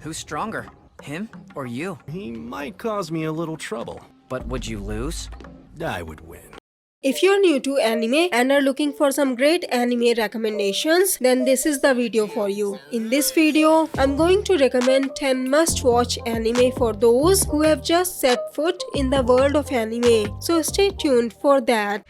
Who's stronger, him or you? He might cause me a little trouble. But would you lose? I would win. If you're new to anime and are looking for some great anime recommendations, then this is the video for you. In this video, I'm going to recommend 10 must-watch anime for those who have just set foot in the world of anime. So stay tuned for that.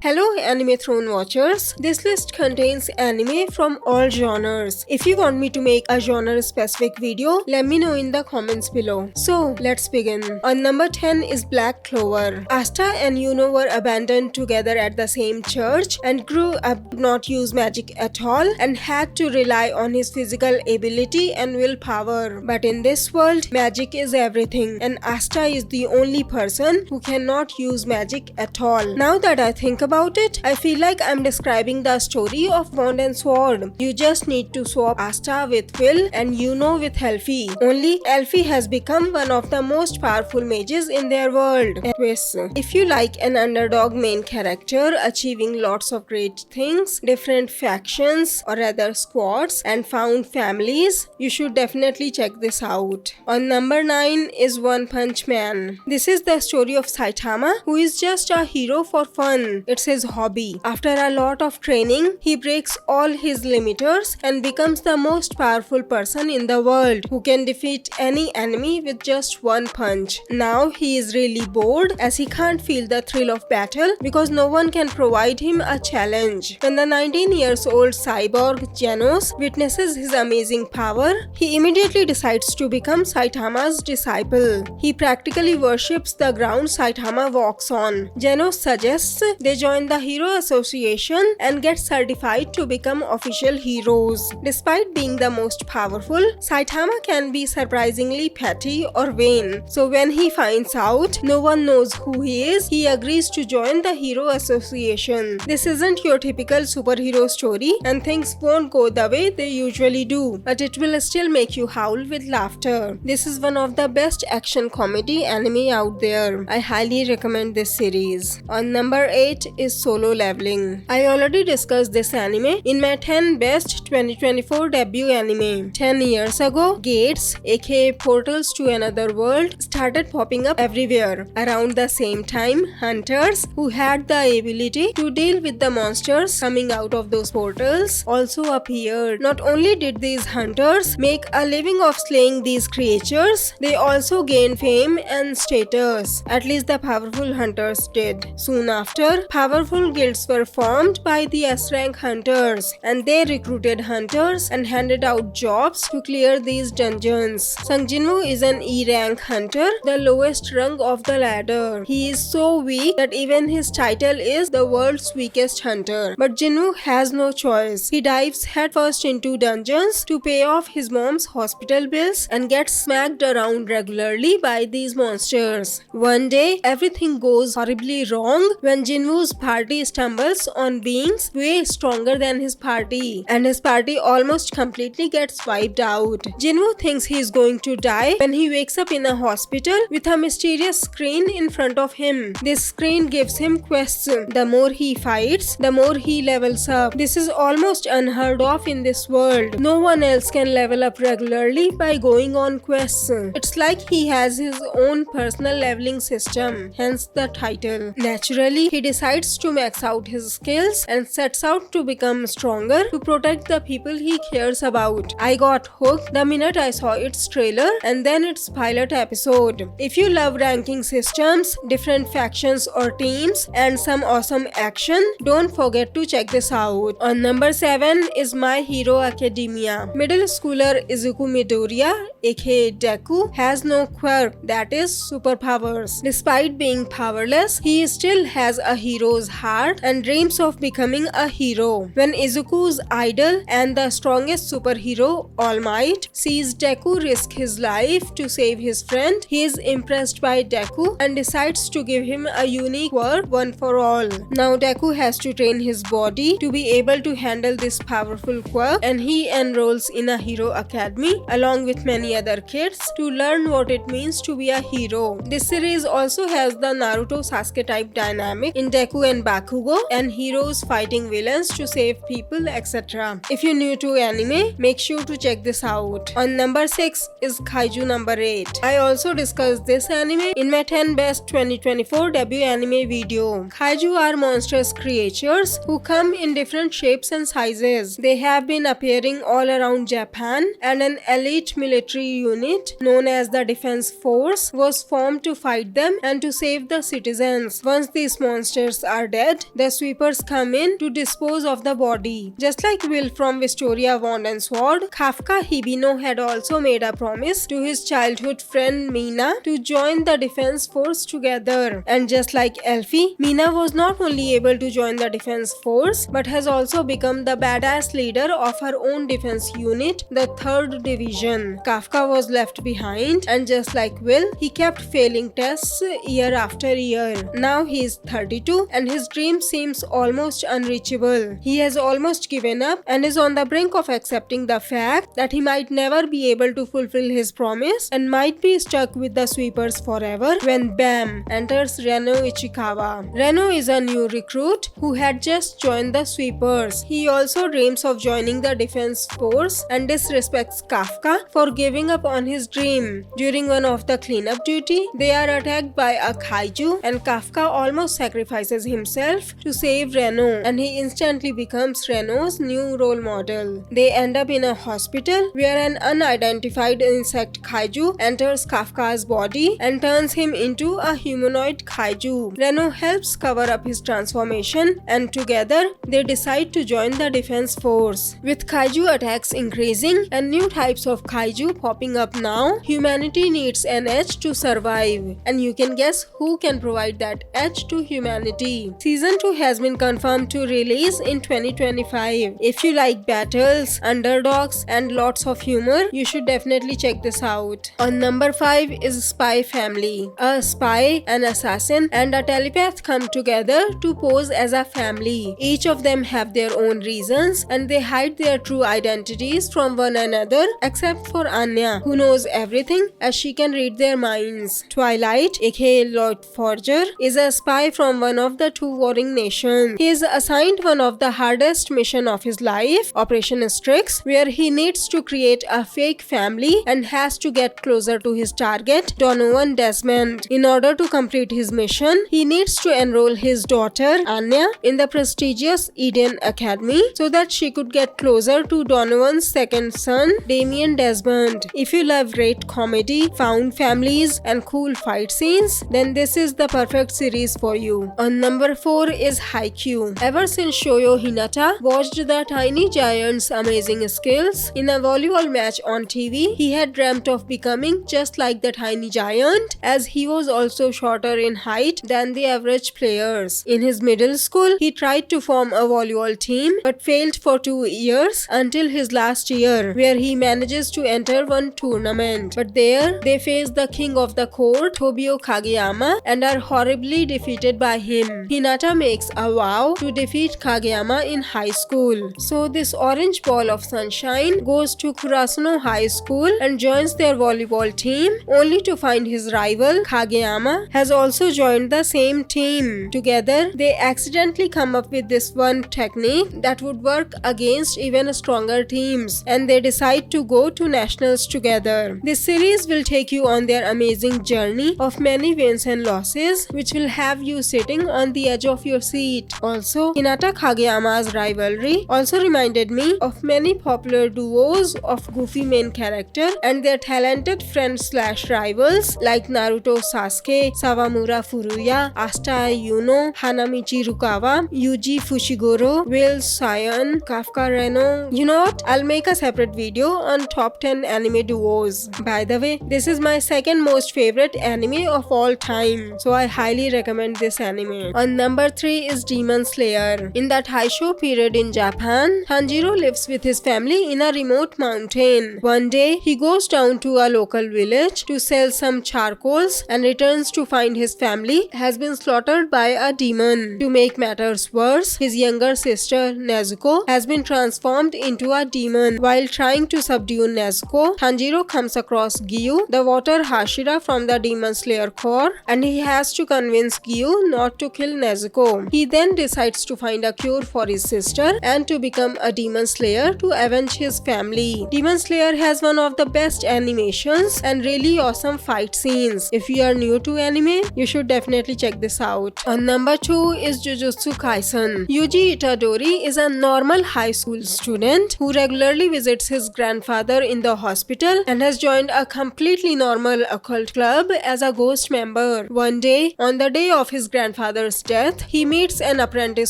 Hello Anime Throne watchers, this list contains anime from all genres. If you want me to make a genre specific video, let me know in the comments below. So let's begin. On number 10 is Black Clover. Asta and Yuno were abandoned together at the same church and grew up to not use magic at all and had to rely on his physical ability and willpower. But in this world, magic is everything and Asta is the only person who cannot use magic at all. Now that I think about it, I feel like I'm describing the story of Wand and Sword. You just need to swap Asta with Will and Yuno with Elfie. Only Elfie has become one of the most powerful mages in their world. Anyways, if you like an underdog main character achieving lots of great things, different factions or rather squads and found families, you should definitely check this out. On number 9 is One Punch Man. This is the story of Saitama, who is just a hero for fun. It's his hobby. After a lot of training, he breaks all his limiters and becomes the most powerful person in the world who can defeat any enemy with just one punch. Now he is really bored as he can't feel the thrill of battle because no one can provide him a challenge. When the 19-year-old cyborg Genos witnesses his amazing power, he immediately decides to become Saitama's disciple. He practically worships the ground Saitama walks on. Genos suggests they join the Hero Association and get certified to become official heroes. Despite being the most powerful, Saitama can be surprisingly petty or vain. So when he finds out no one knows who he is, he agrees to join the Hero Association. This isn't your typical superhero story and things won't go the way they usually do, but it will still make you howl with laughter. This is one of the best action comedy anime out there. I highly recommend this series. On number 8 is Solo Leveling. I already discussed this anime in my 10 best 2024 debut anime. 10 years ago, gates, aka portals to another world, started popping up everywhere. Around the same time, hunters who had the ability to deal with the monsters coming out of those portals also appeared. Not only did these hunters make a living of slaying these creatures, they also gained fame and status. At least the powerful hunters did. Soon after, powerful guilds were formed by the S-rank hunters and they recruited hunters and handed out jobs to clear these dungeons. Sungjinwoo is an E-rank hunter, the lowest rung of the ladder. He is so weak that even his title is the world's weakest hunter. But Jinwoo has no choice. He dives headfirst into dungeons to pay off his mom's hospital bills and gets smacked around regularly by these monsters. One day, everything goes horribly wrong when Jinwoo's party stumbles on beings way stronger than his party, and his party almost completely gets wiped out. Jinwoo thinks he is going to die when he wakes up in a hospital with a mysterious screen in front of him. This screen gives him quests. The more he fights, the more he levels up. This is almost unheard of in this world. No one else can level up regularly by going on quests. It's like he has his own personal leveling system, hence the title. Naturally, he decides to max out his skills and sets out to become stronger to protect the people he cares about. I got hooked the minute I saw its trailer and then its pilot episode. If you love ranking systems, different factions or teams, and some awesome action, don't forget to check this out. On number 7 is My Hero Academia. Middle schooler Izuku Midoriya, aka Deku, has no quirk, that is superpowers. Despite being powerless, he still has a hero hero's heart and dreams of becoming a hero. When Izuku's idol and the strongest superhero, All Might, sees Deku risk his life to save his friend, he is impressed by Deku and decides to give him a unique quirk, one for all. Now Deku has to train his body to be able to handle this powerful quirk, and he enrolls in a hero academy along with many other kids to learn what it means to be a hero. This series also has the Naruto Sasuke type dynamic in Deku and Bakugo, and heroes fighting villains to save people, etc. If you're new to anime, make sure to check this out. On number 6 is Kaiju number 8. I also discussed this anime in my 10 best 2024 debut anime video. Kaiju are monstrous creatures who come in different shapes and sizes. They have been appearing all around Japan, and an elite military unit known as the Defense Force was formed to fight them and to save the citizens. Once these monsters are dead, the sweepers come in to dispose of the body. Just like Will from Wisteria Wand and Sword, Kafka Hibino had also made a promise to his childhood friend Mina to join the Defense Force together. And just like Elfie, Mina was not only able to join the Defense Force but has also become the badass leader of her own defense unit, the 3rd Division. Kafka was left behind, and just like Will, he kept failing tests year after year. Now he is 32 and his dream seems almost unreachable. He has almost given up and is on the brink of accepting the fact that he might never be able to fulfill his promise and might be stuck with the sweepers forever when BAM enters Reno Ichikawa. Reno is a new recruit who had just joined the sweepers. He also dreams of joining the defense force and disrespects Kafka for giving up on his dream. During one of the cleanup duty, they are attacked by a kaiju and Kafka almost sacrifices himself to save Reno, and he instantly becomes Reno's new role model. They end up in a hospital where an unidentified insect kaiju enters Kafka's body and turns him into a humanoid kaiju. Reno helps cover up his transformation, and together they decide to join the defense force. With kaiju attacks increasing and new types of kaiju popping up now, humanity needs an edge to survive, and you can guess who can provide that edge to humanity. Season 2 has been confirmed to release in 2025. If you like battles, underdogs, and lots of humor, you should definitely check this out. On number 5 is Spy Family. A spy, an assassin, and a telepath come together to pose as a family. Each of them have their own reasons, and they hide their true identities from one another except for Anya, who knows everything as she can read their minds. Twilight, aka Lord Forger, is a spy from one of the two warring nations. He is assigned one of the hardest mission of his life, Operation Strix, where he needs to create a fake family and has to get closer to his target, Donovan Desmond. In order to complete his mission, he needs to enroll his daughter, Anya, in the prestigious Eden Academy so that she could get closer to Donovan's second son, Damien Desmond. If you love great comedy, found families, and cool fight scenes, then this is the perfect series for you. On number 4 is Haikyuu. Ever since Shoyo Hinata watched the tiny giant's amazing skills in a volleyball match on TV, he had dreamt of becoming just like the tiny giant, as he was also shorter in height than the average players. In his middle school, he tried to form a volleyball team but failed for 2 years until his last year, where he manages to enter one tournament. But there, they face the king of the court, Tobio Kageyama, and are horribly defeated by him. Hinata makes a vow to defeat Kageyama in high school. So this orange ball of sunshine goes to Kurasuno High School and joins their volleyball team, only to find his rival, Kageyama, has also joined the same team. Together, they accidentally come up with this one technique that would work against even stronger teams, and they decide to go to nationals together. This series will take you on their amazing journey of many wins and losses, which will have you sitting on the edge of your seat. Also, Hinata Kageyama's rivalry also reminded me of many popular duos of goofy main character and their talented friends slash rivals like Naruto Sasuke, Sawamura Furuya, Asta Yuno, Hanamichi Rukawa, Yuji Fushiguro, Will Sion, Kafka Reno. You know what? I'll make a separate video on top 10 anime duos. By the way, this is my second most favorite anime of all time, so I highly recommend this anime. On number 3 is Demon Slayer. In the Taisho period in Japan, Tanjiro lives with his family in a remote mountain. One day, he goes down to a local village to sell some charcoals and returns to find his family has been slaughtered by a demon. To make matters worse, his younger sister Nezuko has been transformed into a demon. While trying to subdue Nezuko, Tanjiro comes across Gyu, the water Hashira from the Demon Slayer Corps, and he has to convince Gyu not to kill Nezuko. He then decides to find a cure for his sister and to become a Demon Slayer to avenge his family. Demon Slayer has one of the best animations and really awesome fight scenes. If you are new to anime, you should definitely check this out. On number 2 is Jujutsu Kaisen. Yuji Itadori is a normal high school student who regularly visits his grandfather in the hospital and has joined a completely normal occult club as a ghost member. One day, on the day of his grandfather's death, he meets an apprentice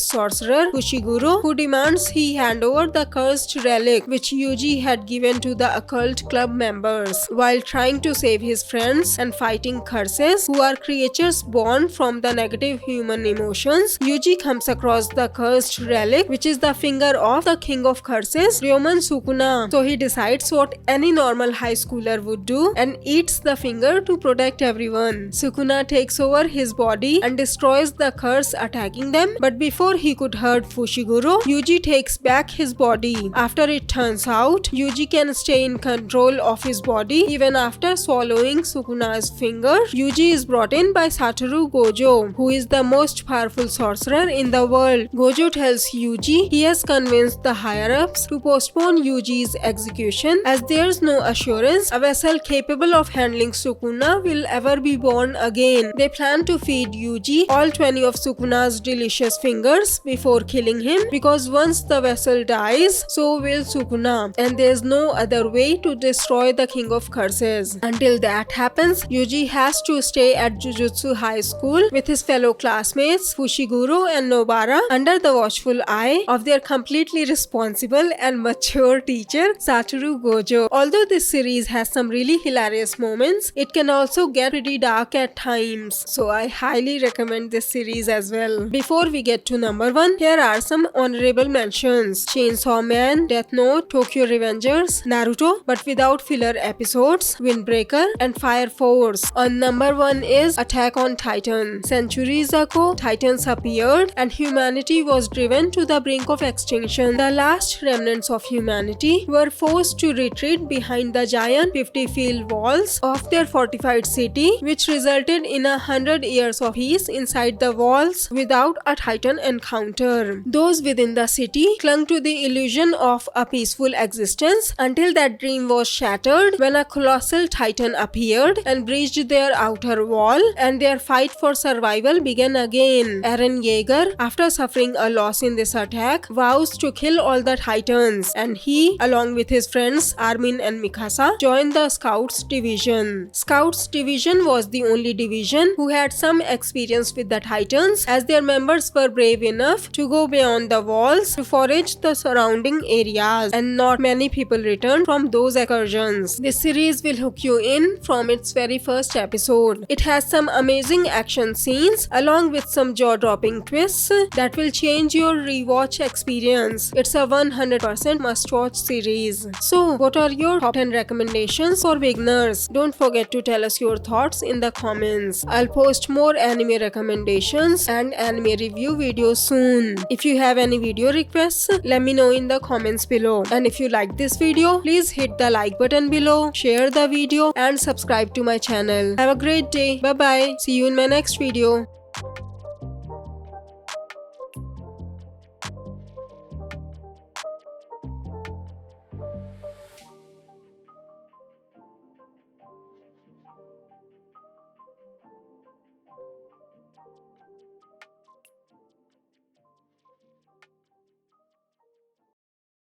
sorcerer, Fushiguro, who demands he hand over the cursed relic which Yuji had given to the occult club members. While trying to save his friends and fighting curses, who are creatures born from the negative human emotions, Yuji comes across the cursed relic, which is the finger of the king of curses, Ryoman Sukuna. So he decides what any normal high schooler would do and eats the finger to protect everyone. Sukuna takes over his body and destroys the curse attacking them, but before he could hurt Fushiguro, Yuji takes back his body. After it turns out, Yuji can stay in control of his body even after swallowing Sukuna's finger. Yuji is brought in by Satoru Gojo, who is the most powerful sorcerer in the world. Gojo tells Yuji he has convinced the higher-ups to postpone Yuji's execution as there's no assurance a vessel capable of handling Sukuna will ever be born again. They plan to feed Yuji all 20 of Sukuna's delicious fingers before killing him, because once the vessel dies, so will Sukuna, and there's no other way to destroy the king of curses. Until that happens, Yuji has to stay at Jujutsu High School with his fellow classmates Fushiguro and Nobara under the watchful eye of their completely responsible and mature teacher Satoru Gojo. Although this series has some really hilarious moments, it can also get pretty dark at times, so I highly recommend this series as well. Before we get to number 1, here are some honorable mentions: Chainsaw Man, Death Note, Tokyo Revengers, Naruto but without filler episodes, Windbreaker and Fire Force. On number 1 is Attack on Titan. Centuries ago, Titans appeared and humanity was driven to the brink of extinction. The last remnants of humanity were forced to retreat behind the giant 50-field walls of their fortified city, which resulted in 100 years of peace inside the walls without a Titan encounter. Those within the city clung to the illusion of a peaceful existence until that dream was shattered when a colossal Titan appeared and breached their outer wall, and their fight for survival began again. Eren Yeager, after suffering a loss in this attack, vows to kill all the Titans, and he, along with his friends Armin and Mikasa, joined the Scouts Division. Scouts Division was the only division who had some experience with the Titans, as their members were brave enough to go beyond the walls to forage the surrounding areas, and not many people returned from those excursions. This series will hook you in from its very first episode. It has some amazing action scenes along with some jaw-dropping twists that will change your rewatch experience. It's a 100% must-watch series. So, what are your top 10 recommendations for beginners? Don't forget to tell us your thoughts in the comments. I'll post more anime recommendations and anime review videos soon. If you have any video requests, let me know in the comments below. And if you like this video, please hit the like button below, share the video and subscribe to my channel. Have a great day. Bye bye. See you in my next video.